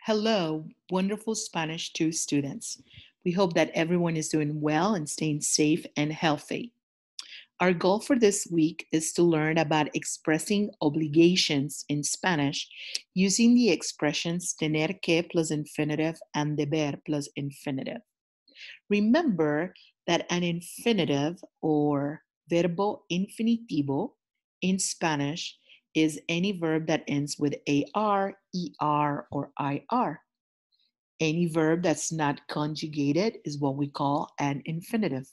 Hello, wonderful Spanish 2 students. We hope that everyone is doing well and staying safe and healthy. Our goal for this week is to learn about expressing obligations in Spanish using the expressions tener que plus infinitive and deber plus infinitive. Remember that an infinitive or verbo infinitivo in Spanish is any verb that ends with AR, ER, or IR. Any verb that's not conjugated is what we call an infinitive.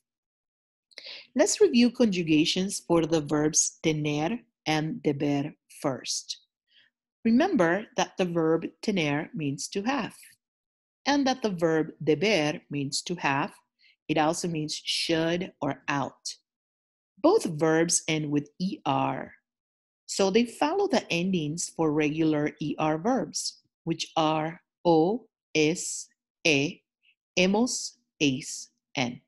Let's review conjugations for the verbs tener and deber first. Remember that the verb tener means to have, and that the verb deber means to have. It also means should or ought. Both verbs end with ER, so they follow the endings for regular ER verbs, which are o, es, e, hemos, es, en.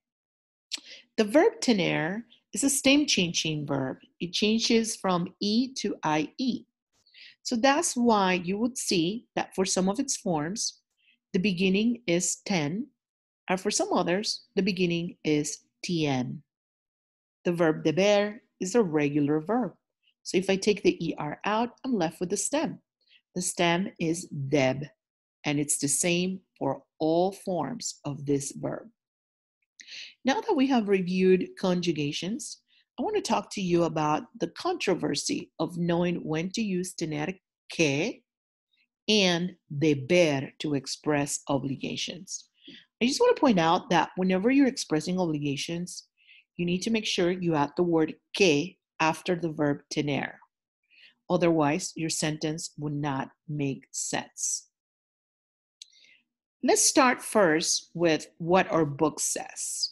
The verb tener is a stem-changing verb. It changes from E to IE. So that's why you would see that for some of its forms, the beginning is ten, and for some others, the beginning is tien. The verb deber is a regular verb. So if I take the ER out, I'm left with the stem. The stem is deb, and it's the same for all forms of this verb. Now that we have reviewed conjugations, I want to talk to you about the controversy of knowing when to use tener que and deber to express obligations. I just want to point out that whenever you're expressing obligations, you need to make sure you add the word que after the verb tener. Otherwise, your sentence would not make sense. Let's start first with what our book says.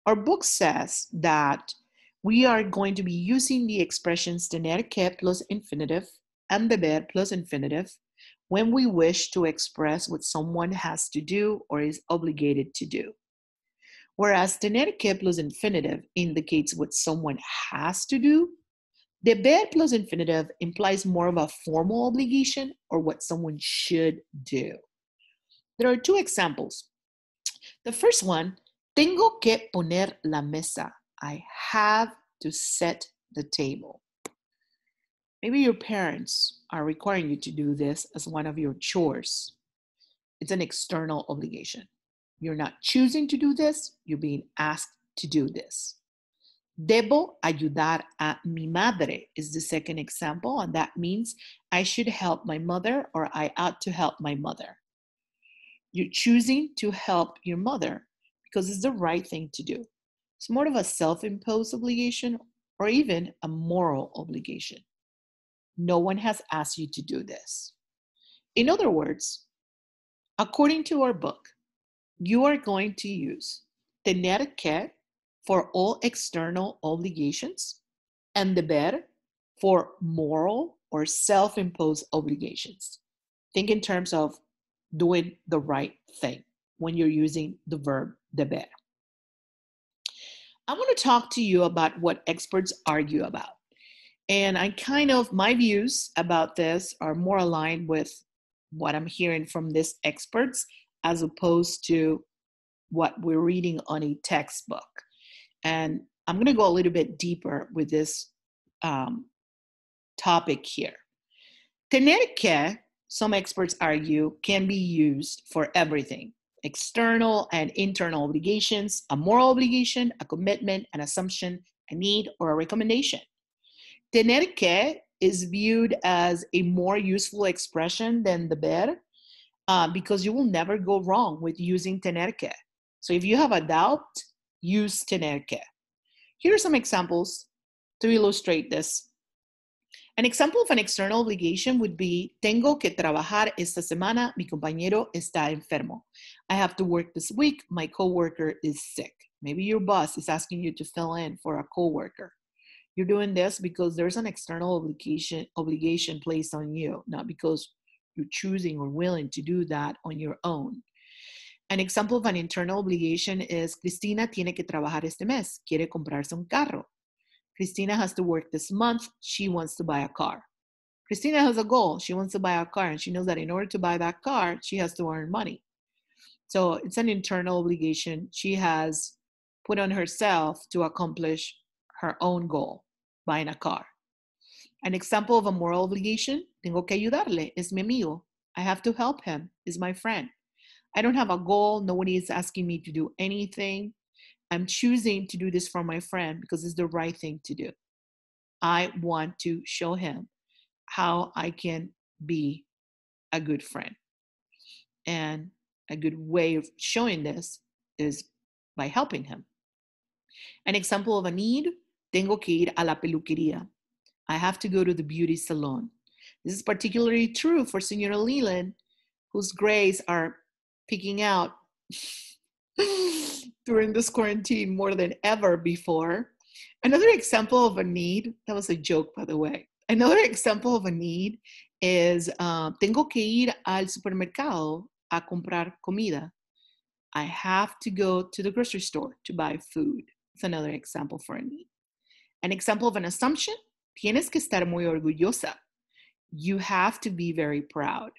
Our book says that we are going to be using the expressions tener que plus infinitive and deber plus infinitive when we wish to express what someone has to do or is obligated to do. Whereas tener que plus infinitive indicates what someone has to do, deber plus infinitive implies more of a formal obligation or what someone should do. There are two examples. The first one, tengo que poner la mesa. I have to set the table. Maybe your parents are requiring you to do this as one of your chores. It's an external obligation. You're not choosing to do this, you're being asked to do this. Debo ayudar a mi madre is the second example, and that means I should help my mother or I ought to help my mother. You're choosing to help your mother because it's the right thing to do. It's more of a self-imposed obligation or even a moral obligation. No one has asked you to do this. In other words, according to our book, you are going to use tener que for all external obligations and deber for moral or self-imposed obligations. Think in terms of doing the right thing when you're using the verb deber. I want to talk to you about what experts argue about. And my views about this are more aligned with what I'm hearing from these experts as opposed to what we're reading on a textbook. And I'm going to go a little bit deeper with this topic here. Tener que, some experts argue, can be used for everything. External and internal obligations, a moral obligation, a commitment, an assumption, a need, or a recommendation. Tener que is viewed as a more useful expression than deber because you will never go wrong with using tener que. So if you have a doubt, use tener que. Here are some examples to illustrate this. An example of an external obligation would be, tengo que trabajar esta semana, mi compañero está enfermo. I have to work this week, my coworker is sick. Maybe your boss is asking you to fill in for a coworker. You're doing this because there's an external obligation placed on you, not because you're choosing or willing to do that on your own. An example of an internal obligation is, Cristina tiene que trabajar este mes, quiere comprarse un carro. Cristina has to work this month, she wants to buy a car. Christina has a goal. She wants to buy a car, and she knows that in order to buy that car, she has to earn money. So it's an internal obligation she has put on herself to accomplish her own goal, buying a car. An example of a moral obligation, tengo que ayudarle, es mi amigo. I have to help him, is my friend. I don't have a goal. Nobody is asking me to do anything. I'm choosing to do this for my friend because it's the right thing to do. I want to show him how I can be a good friend. And a good way of showing this is by helping him. An example of a need, tengo que ir a la peluquería. I have to go to the beauty salon. This is particularly true for Senora Leland, whose grays are picking out during this quarantine more than ever before. Another example of a need, that was a joke, by the way. Another example of a need is tengo que ir al supermercado a comprar comida. I have to go to the grocery store to buy food. It's another example for a need. An example of an assumption, tienes que estar muy orgullosa. You have to be very proud.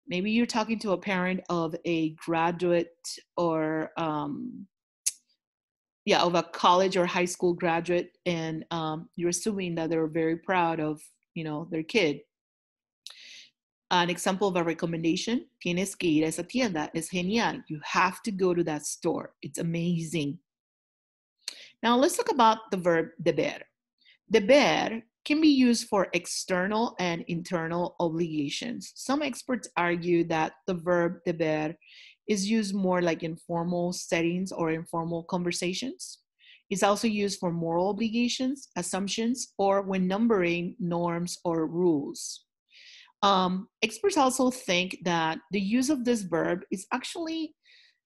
Maybe you're talking to a parent of a graduate or of a college or high school graduate, and you're assuming that they're very proud of their kid. An example of a recommendation, tienes que ir a esa tienda, es genial. You have to go to that store. It's amazing. Now let's talk about the verb deber. Deber can be used for external and internal obligations. Some experts argue that the verb deber is used more like in formal settings or informal conversations. It's also used for moral obligations, assumptions, or when numbering norms or rules. Experts also think that the use of this verb is actually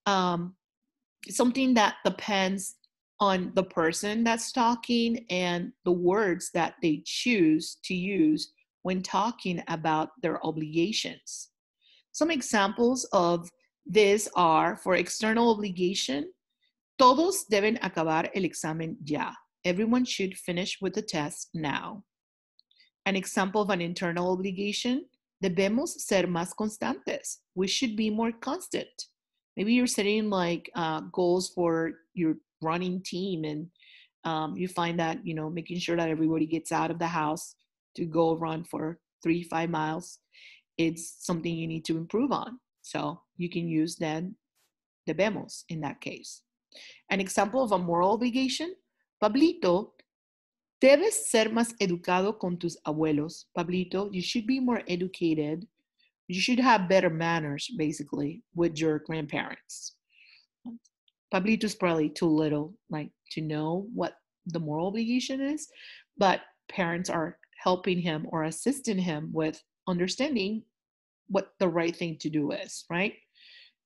something that depends on the person that's talking and the words that they choose to use when talking about their obligations. Some examples of this are, for external obligation, todos deben acabar el examen ya. Everyone should finish with the test now. An example of an internal obligation, debemos ser más constantes. We should be more constant. Maybe you're setting like goals for your running team, and you find that making sure that everybody gets out of the house to go run for 3-5 miles, it's something you need to improve on. So you can use then debemos in that case. An example of a moral obligation, Pablito, debes ser más educado con tus abuelos. Pablito, you should be more educated. You should have better manners, basically, with your grandparents. Pablito's probably too little, to know what the moral obligation is, but parents are helping him or assisting him with understanding what the right thing to do is, right?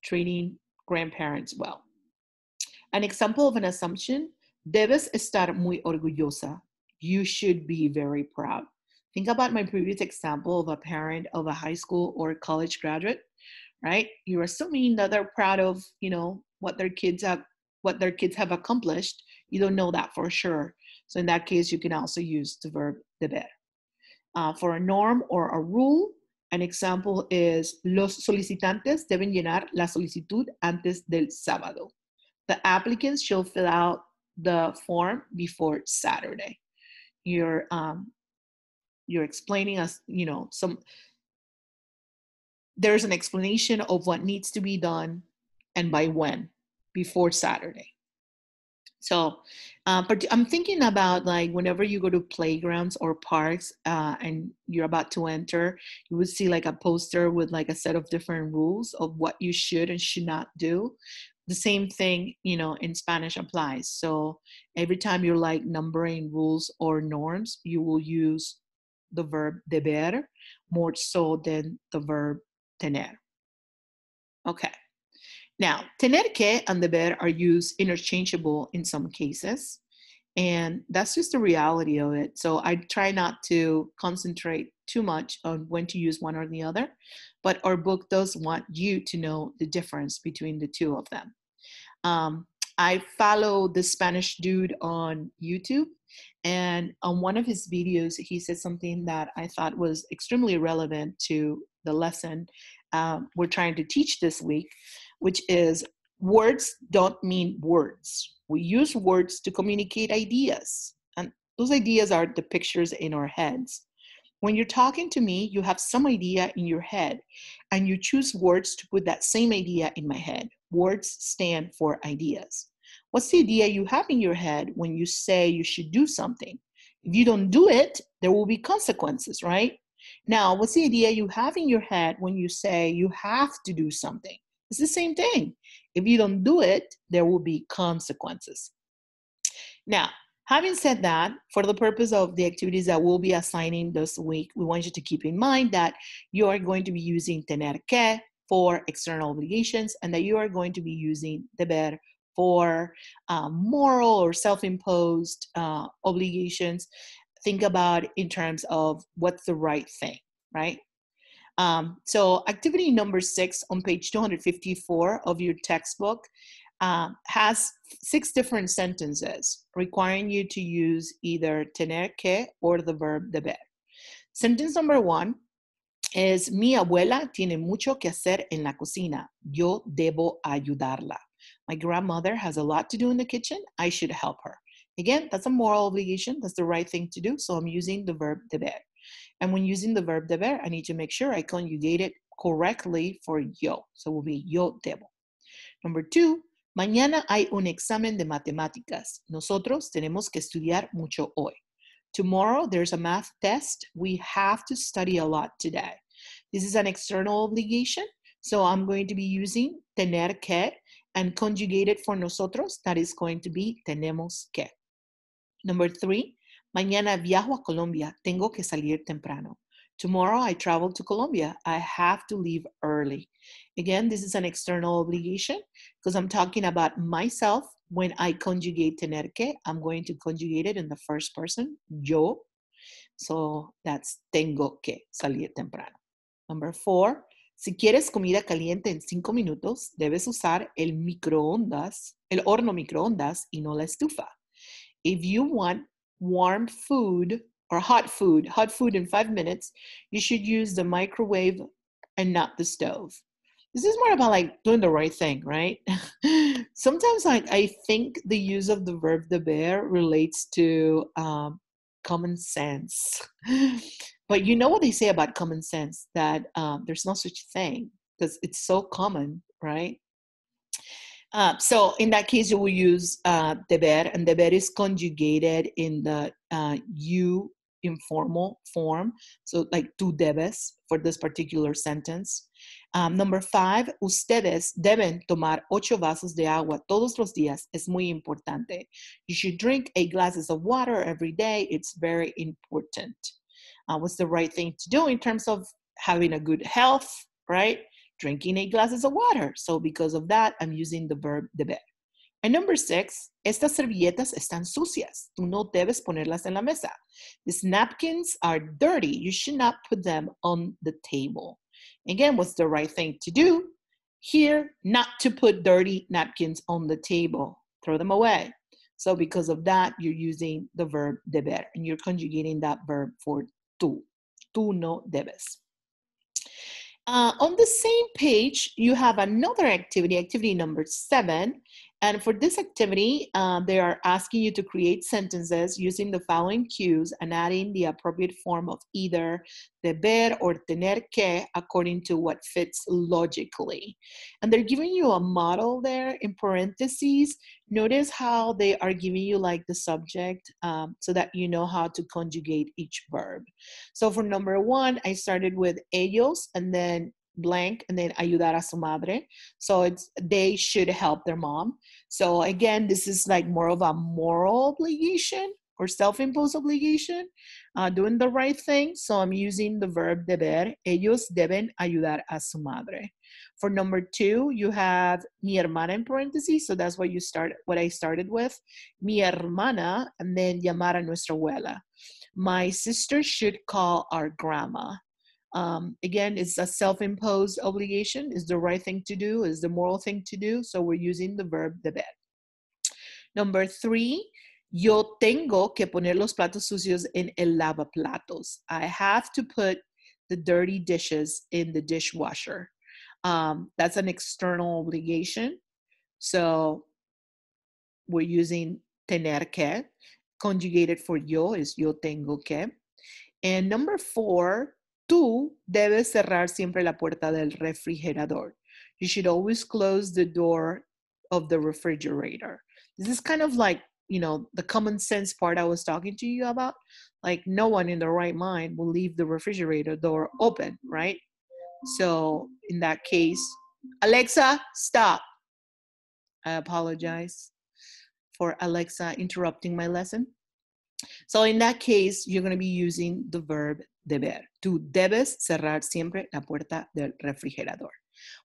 Treating grandparents well. An example of an assumption, debes estar muy orgullosa. You should be very proud. Think about my previous example of a parent of a high school or college graduate, right? You're assuming that they're proud of, what their kids have accomplished. You don't know that for sure. So in that case, you can also use the verb deber. For a norm or a rule, an example is los solicitantes deben llenar la solicitud antes del sábado. The applicants should fill out the form before Saturday. You're explaining us, there's an explanation of what needs to be done and by when, before Saturday. So, but I'm thinking about whenever you go to playgrounds or parks and you're about to enter, you would see a poster with a set of different rules of what you should and should not do. The same thing, in Spanish applies. So every time you're numbering rules or norms, you will use the verb deber more so than the verb tener. Okay. Now, tener que and deber are used interchangeable in some cases, and that's just the reality of it. So I try not to concentrate too much on when to use one or the other, but our book does want you to know the difference between the two of them. I follow the Spanish dude on YouTube. And on one of his videos, he said something that I thought was extremely relevant to the lesson we're trying to teach this week, which is words don't mean words. We use words to communicate ideas. And those ideas are the pictures in our heads. When you're talking to me, you have some idea in your head, and you choose words to put that same idea in my head. Words stand for ideas. What's the idea you have in your head when you say you should do something? If you don't do it, there will be consequences, right? Now, what's the idea you have in your head when you say you have to do something? It's the same thing. If you don't do it, there will be consequences. Now, having said that, for the purpose of the activities that we'll be assigning this week, we want you to keep in mind that you are going to be using tener que for external obligations, and that you are going to be using deber for moral or self-imposed obligations. Think about in terms of what's the right thing, right? So activity number 6 on page 254 of your textbook has 6 different sentences requiring you to use either tener que or the verb deber. Sentence number 1 is, mi abuela tiene mucho que hacer en la cocina. Yo debo ayudarla. My grandmother has a lot to do in the kitchen. I should help her. Again, that's a moral obligation. That's the right thing to do. So I'm using the verb deber. And when using the verb deber, I need to make sure I conjugate it correctly for yo. So it will be yo debo. Number 2, mañana hay un examen de matemáticas. Nosotros tenemos que estudiar mucho hoy. Tomorrow there's a math test. We have to study a lot today. This is an external obligation, so I'm going to be using tener que and conjugate it for nosotros. That is going to be tenemos que. Number 3, mañana viajo a Colombia. Tengo que salir temprano. Tomorrow I travel to Colombia. I have to leave early. Again, this is an external obligation because I'm talking about myself. When I conjugate tener que, I'm going to conjugate it in the first person, yo. So that's tengo que salir temprano. Number 4, si quieres comida caliente en 5 minutos, debes usar el microondas, el horno microondas y no la estufa. If you want warm food or hot food in 5 minutes, you should use the microwave and not the stove. This is more about like doing the right thing, right? Sometimes I think the use of the verb deber relates to common sense. But you know what they say about common sense, that there's no such thing because it's so common, right? So in that case, you will use deber, and deber is conjugated in the you informal form. So like tú debes for this particular sentence. Number 5, ustedes deben tomar 8 vasos de agua todos los días. Es muy importante. You should drink 8 glasses of water every day. It's very important. What's the right thing to do in terms of having a good health, right? Drinking 8 glasses of water. So because of that, I'm using the verb deber. And number 6, estas servilletas están sucias. Tú no debes ponerlas en la mesa. These napkins are dirty. You should not put them on the table. Again, what's the right thing to do? Here, not to put dirty napkins on the table. Throw them away. So because of that, you're using the verb deber, and you're conjugating that verb for tú. Tú no debes. On the same page, you have another activity, activity number 7. And for this activity, they are asking you to create sentences using the following cues and adding the appropriate form of either deber or tener que according to what fits logically. And they're giving you a model there in parentheses. Notice how they are giving you like the subject so that you know how to conjugate each verb. So for number 1, I started with ellos and then blank and then ayudar a su madre. So it's they should help their mom. So again, this is like more of a moral obligation or self-imposed obligation, doing the right thing. So I'm using the verb deber. Ellos deben ayudar a su madre. For number 2, you have mi hermana in parentheses. So that's what I started with. Mi hermana, and then llamar a nuestra abuela. My sister should call our grandma. Again, it's a self-imposed obligation. It's the right thing to do. It's the moral thing to do. So we're using the verb deber. Number 3, Yo tengo que poner los platos sucios en el lavaplatos. I have to put the dirty dishes in the dishwasher. That's an external obligation. So we're using tener que. Conjugated for yo is yo tengo que. And number 4, tú debes cerrar siempre la puerta del refrigerador. You should always close the door of the refrigerator. This is kind of like, the common sense part I was talking to you about. Like no one in their right mind will leave the refrigerator door open, right? So in that case, Alexa, stop. I apologize for Alexa interrupting my lesson. So in that case, you're going to be using the verb deber. Tú debes cerrar siempre la puerta del refrigerador.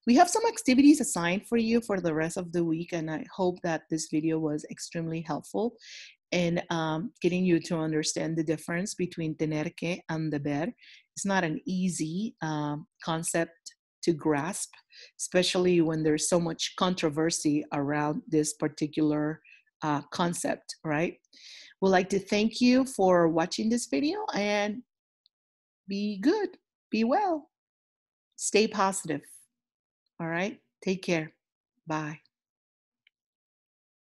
We have some activities assigned for you for the rest of the week, and I hope that this video was extremely helpful in getting you to understand the difference between tener que and deber. It's not an easy concept to grasp, especially when there's so much controversy around this particular concept, right? We'd like to thank you for watching this video, and be good, be well, stay positive. All right, take care. Bye.